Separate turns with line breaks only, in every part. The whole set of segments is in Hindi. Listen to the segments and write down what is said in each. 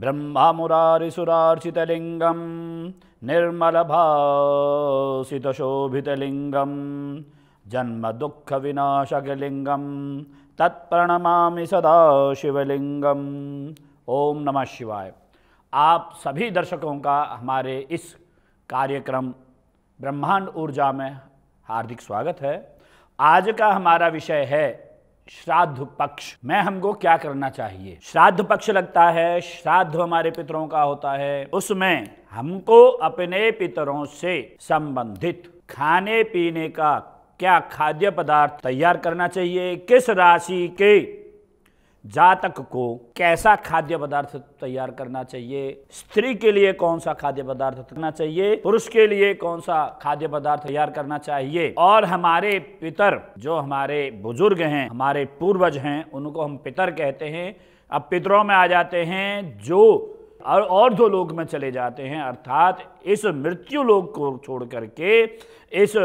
ब्रह्ममुरारिसुरार्चितलिङ्गं निर्मलभासितशोभितलिङ्गं जन्मदुःखविनाशकलिङ्गं तत्प्रणमामि सदा शिवलिंगम। ओम नमः शिवाय। आप सभी दर्शकों का हमारे इस कार्यक्रम ब्रह्मांड ऊर्जा में हार्दिक स्वागत है। आज का हमारा विषय है श्राद्ध पक्ष में हमको क्या करना चाहिए। श्राद्ध पक्ष लगता है, श्राद्ध हमारे पितरों का होता है, उसमें हमको अपने पितरों से संबंधित खाने पीने का क्या खाद्य पदार्थ तैयार करना चाहिए, किस राशि के जातक को कैसा खाद्य पदार्थ तैयार करना चाहिए, स्त्री के लिए कौन सा खाद्य पदार्थ करना चाहिए, पुरुष के लिए कौन सा खाद्य पदार्थ तैयार करना चाहिए। और हमारे पितर जो हमारे बुजुर्ग हैं, हमारे पूर्वज हैं, उनको हम पितर कहते हैं। अब पितरों में आ जाते हैं जो और दो लोक में चले जाते हैं, अर्थात इस मृत्यु लोक को छोड़ करके, इस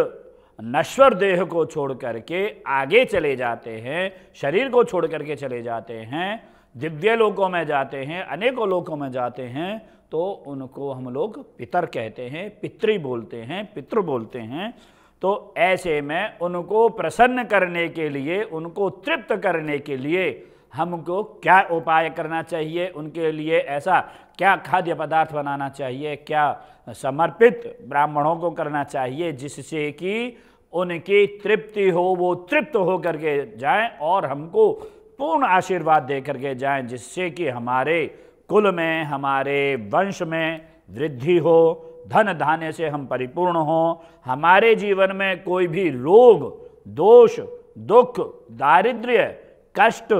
नश्वर देह को छोड़ करके आगे चले जाते हैं, शरीर को छोड़ करके चले जाते हैं, दिव्य लोकों में जाते हैं, अनेकों लोकों में जाते हैं, तो उनको हम लोग पितर कहते हैं, पितृ बोलते हैं, पितृ बोलते हैं। तो ऐसे में उनको प्रसन्न करने के लिए, उनको तृप्त करने के लिए हमको क्या उपाय करना चाहिए, उनके लिए ऐसा क्या खाद्य पदार्थ बनाना चाहिए, क्या समर्पित ब्राह्मणों को करना चाहिए जिससे कि उनकी तृप्ति हो, वो तृप्त हो करके जाएं और हमको पूर्ण आशीर्वाद दे करके जाएं, जिससे कि हमारे कुल में, हमारे वंश में वृद्धि हो, धन धान्य से हम परिपूर्ण हो, हमारे जीवन में कोई भी रोग, दोष, दुख, दारिद्र्य, कष्ट,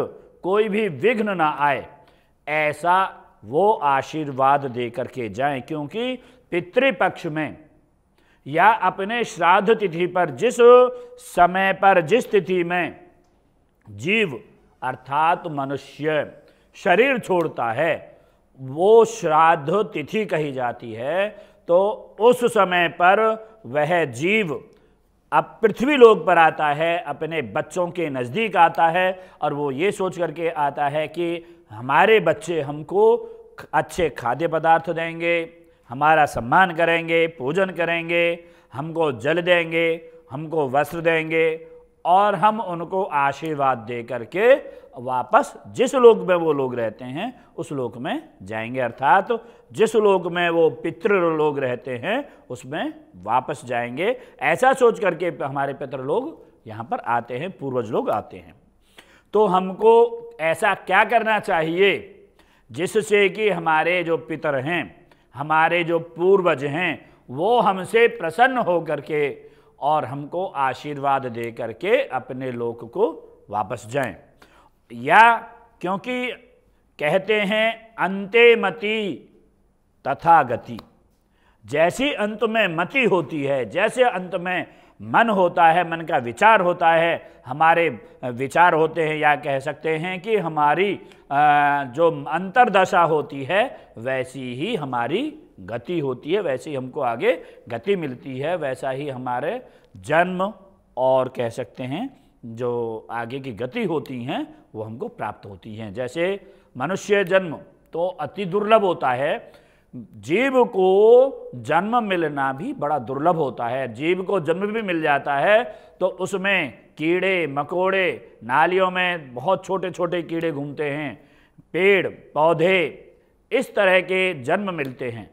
कोई भी विघ्न ना आए, ऐसा वो आशीर्वाद दे करके जाएं। क्योंकि पितृपक्ष में या अपने श्राद्ध तिथि पर, जिस समय पर, जिस तिथि में जीव अर्थात मनुष्य शरीर छोड़ता है, वो श्राद्ध तिथि कही जाती है। तो उस समय पर वह जीव अब पृथ्वी लोक पर आता है, अपने बच्चों के नज़दीक आता है और वो ये सोच करके आता है कि हमारे बच्चे हमको अच्छे खाद्य पदार्थ देंगे, हमारा सम्मान करेंगे, पूजन करेंगे, हमको जल देंगे, हमको वस्त्र देंगे और हम उनको आशीर्वाद दे करके वापस जिस लोक में वो लोग रहते हैं उस लोक में जाएंगे। अर्थात जिस लोक में वो पितृ लोग रहते हैं उसमें वापस जाएंगे। ऐसा सोच करके हमारे पितृ लोग यहाँ पर आते हैं, पूर्वज लोग आते हैं। तो हमको ऐसा क्या करना चाहिए जिससे कि हमारे जो पितर हैं, हमारे जो पूर्वज हैं, वो हमसे प्रसन्न हो करके और हमको आशीर्वाद दे करके अपने लोक को वापस जाएं। या क्योंकि कहते हैं अंते मति तथा गति, जैसी अंत में मति होती है, जैसे अंत में मन होता है, मन का विचार होता है, हमारे विचार होते हैं, या कह सकते हैं कि हमारी जो अंतर्दशा होती है वैसी ही हमारी गति होती है, वैसे ही हमको आगे गति मिलती है, वैसा ही हमारे जन्म और कह सकते हैं जो आगे की गति होती हैं वो हमको प्राप्त होती हैं। जैसे मनुष्य जन्म तो अति दुर्लभ होता है, जीव को जन्म मिलना भी बड़ा दुर्लभ होता है। जीव को जन्म भी मिल जाता है तो उसमें कीड़े मकोड़े, नालियों में बहुत छोटे छोटे कीड़े घूमते हैं, पेड़ पौधे, इस तरह के जन्म मिलते हैं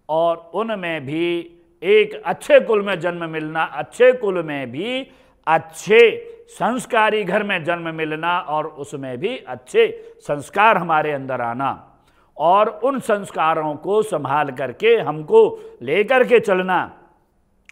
और उनमें भी एक अच्छे कुल में जन्म मिलना, अच्छे कुल में भी अच्छे संस्कारी घर में जन्म मिलना और उसमें भी अच्छे संस्कार हमारे अंदर आना और उन संस्कारों को संभाल करके हमको लेकर के चलना,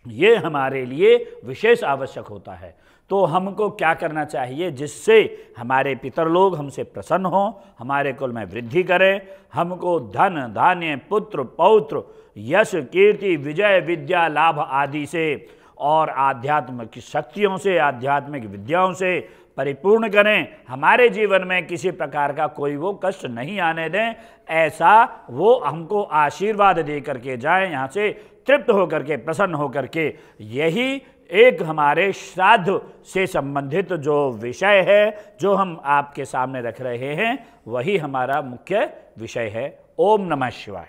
ये हमारे लिए विशेष आवश्यक होता है। तो हमको क्या करना चाहिए जिससे हमारे पितर लोग हमसे प्रसन्न हों, हमारे कुल में वृद्धि करें, हमको धन धान्य पुत्र पौत्र यश कीर्ति विजय विद्या लाभ आदि से और आध्यात्मिक शक्तियों से, आध्यात्मिक विद्याओं से परिपूर्ण करें, हमारे जीवन में किसी प्रकार का कोई वो कष्ट नहीं आने दें, ऐसा वो हमको आशीर्वाद दे करके जाएं, यहाँ से तृप्त होकर के, प्रसन्न होकर के। यही एक हमारे श्राद्ध से संबंधित जो विषय है, जो हम आपके सामने रख रहे हैं, वही हमारा मुख्य विषय है। ओम नमः शिवाय।